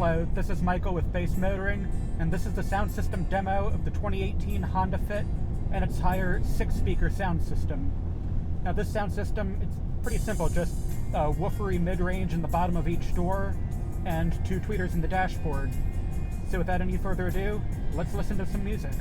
Hello, this is Michael with Bass Motoring, and this is the sound system demo of the 2018 Honda Fit and its higher 6-speaker sound system. Now this sound system, it's pretty simple, just a woofery mid-range in the bottom of each door and 2 tweeters in the dashboard. So without any further ado, let's listen to some music.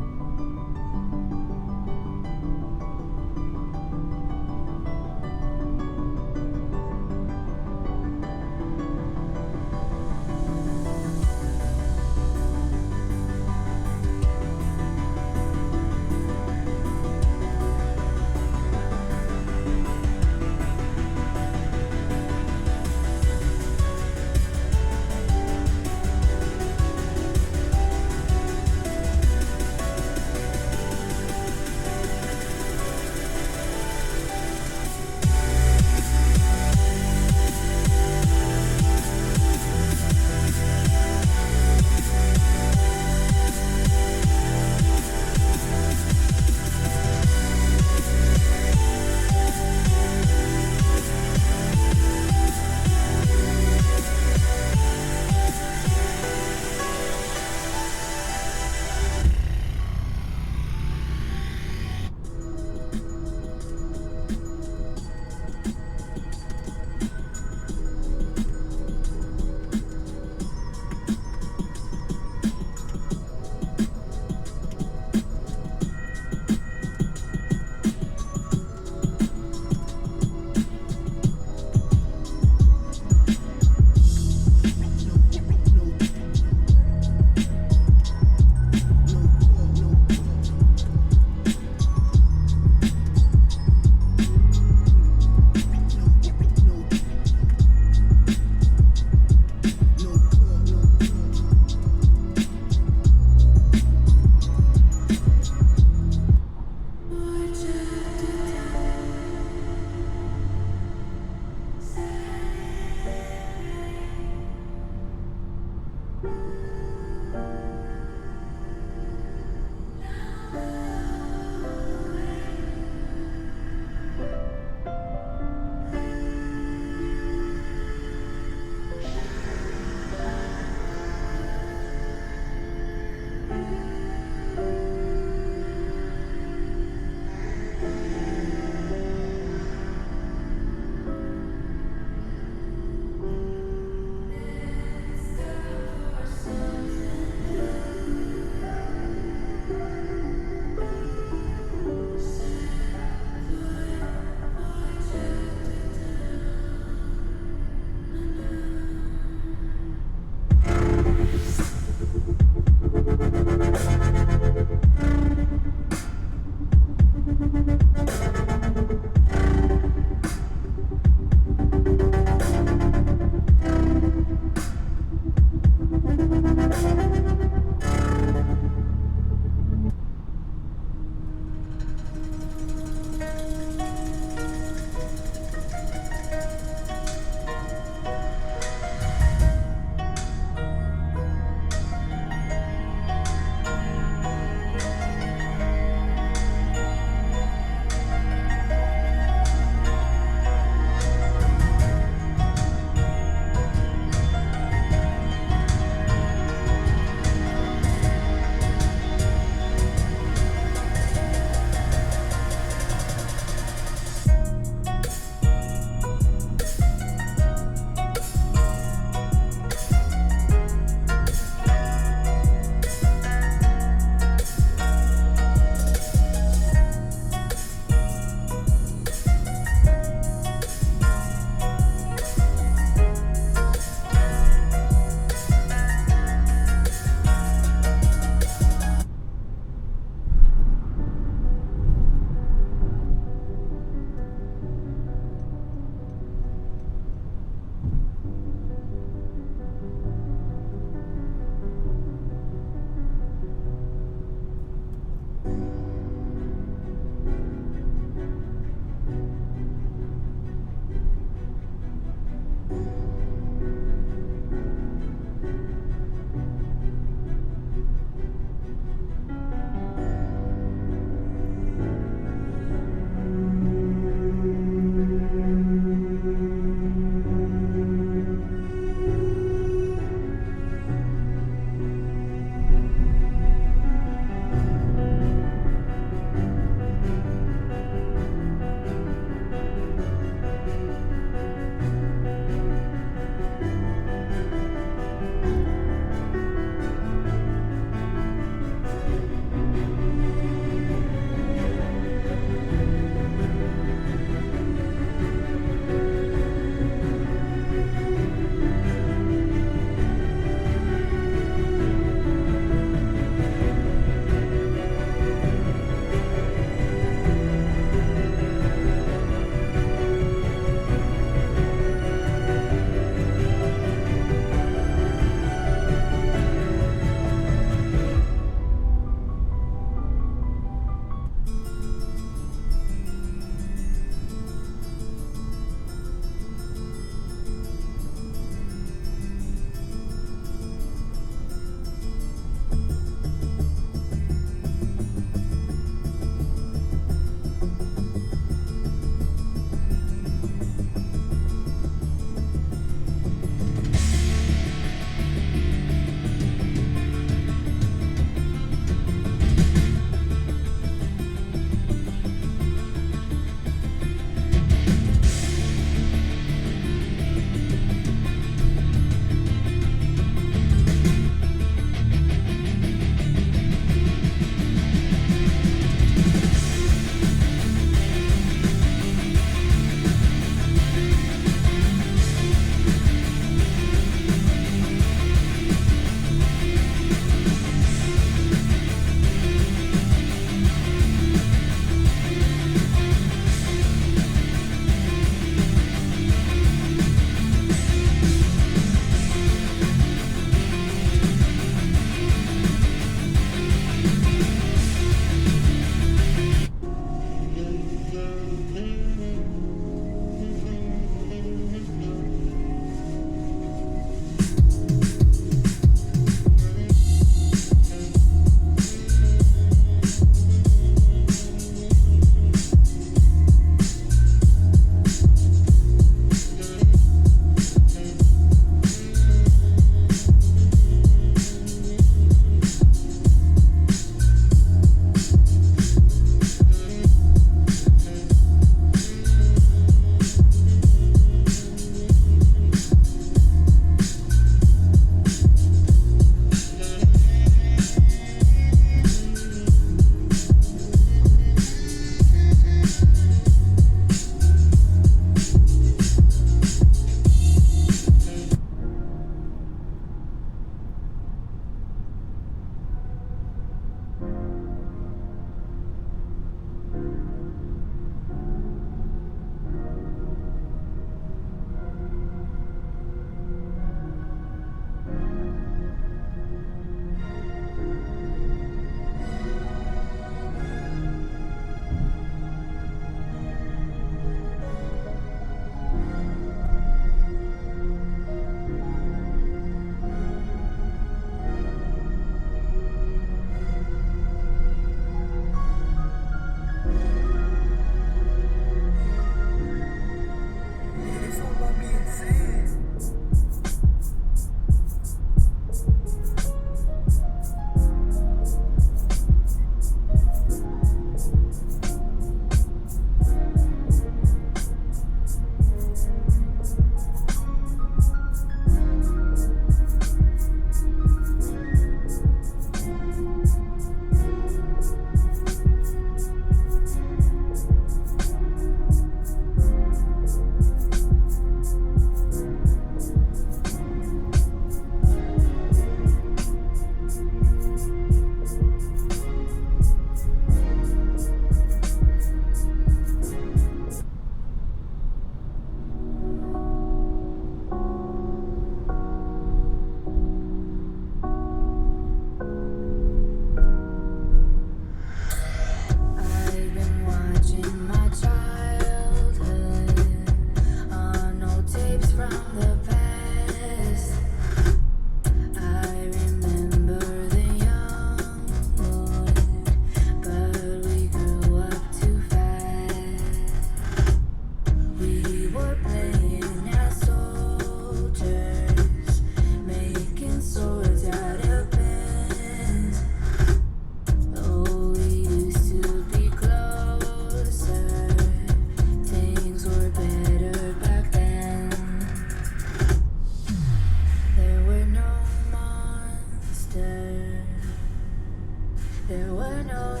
There were no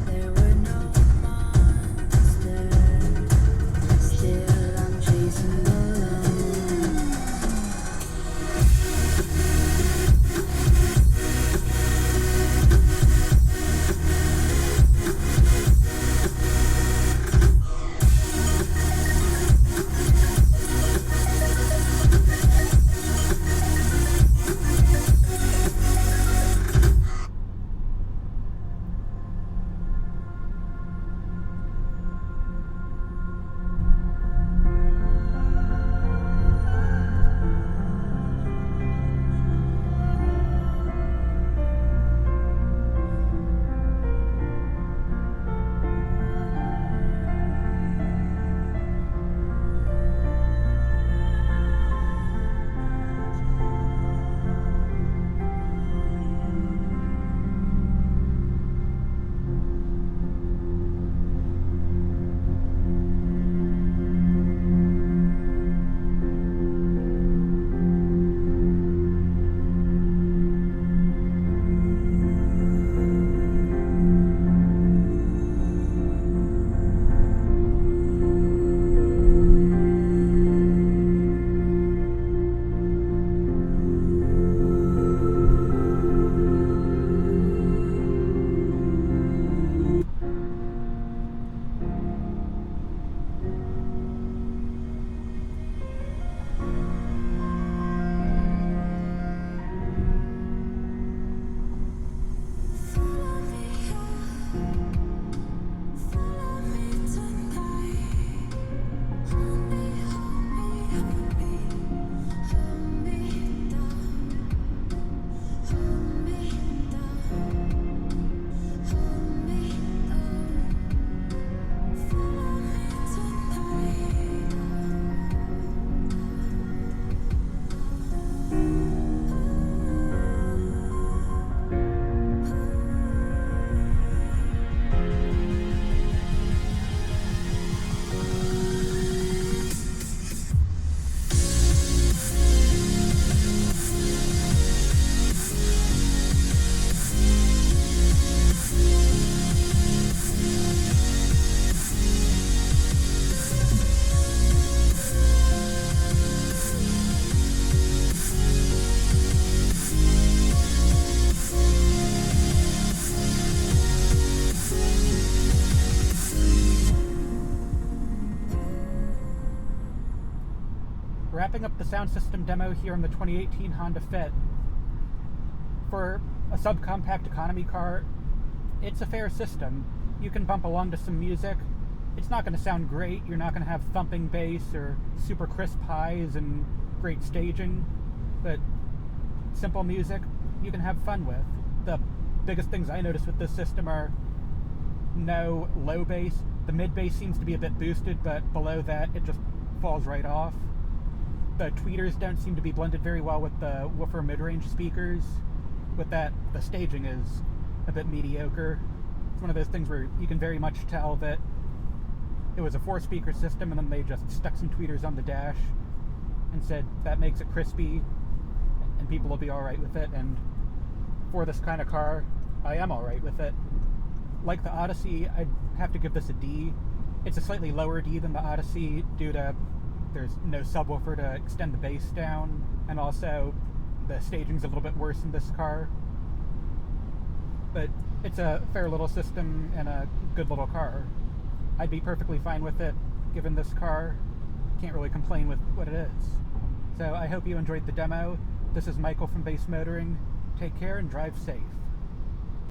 there were no monsters. Still I'm chasing balloons. Wrapping up the sound system demo here in the 2018 Honda Fit. For a subcompact economy car, it's a fair system. You can bump along to some music. It's not going to sound great. You're not going to have thumping bass or super crisp highs and great staging, but simple music you can have fun with. The biggest things I notice with this system are no low bass. The mid bass seems to be a bit boosted, but below that it just falls right off. The tweeters don't seem to be blended very well with the woofer mid-range speakers. With that, the staging is a bit mediocre. It's one of those things where you can very much tell that it was a 4-speaker system and then they just stuck some tweeters on the dash and said that makes it crispy and people will be alright with it. And for this kind of car, I am alright with it. Like the Odyssey, I'd have to give this a D. It's a slightly lower D than the Odyssey due to there's no subwoofer to extend the bass down, and also the staging's a little bit worse in this car. But it's a fair little system and a good little car. I'd be perfectly fine with it given this car. Can't really complain with what it is. So I hope you enjoyed the demo. This is Michael from Base Motoring. Take care and drive safe.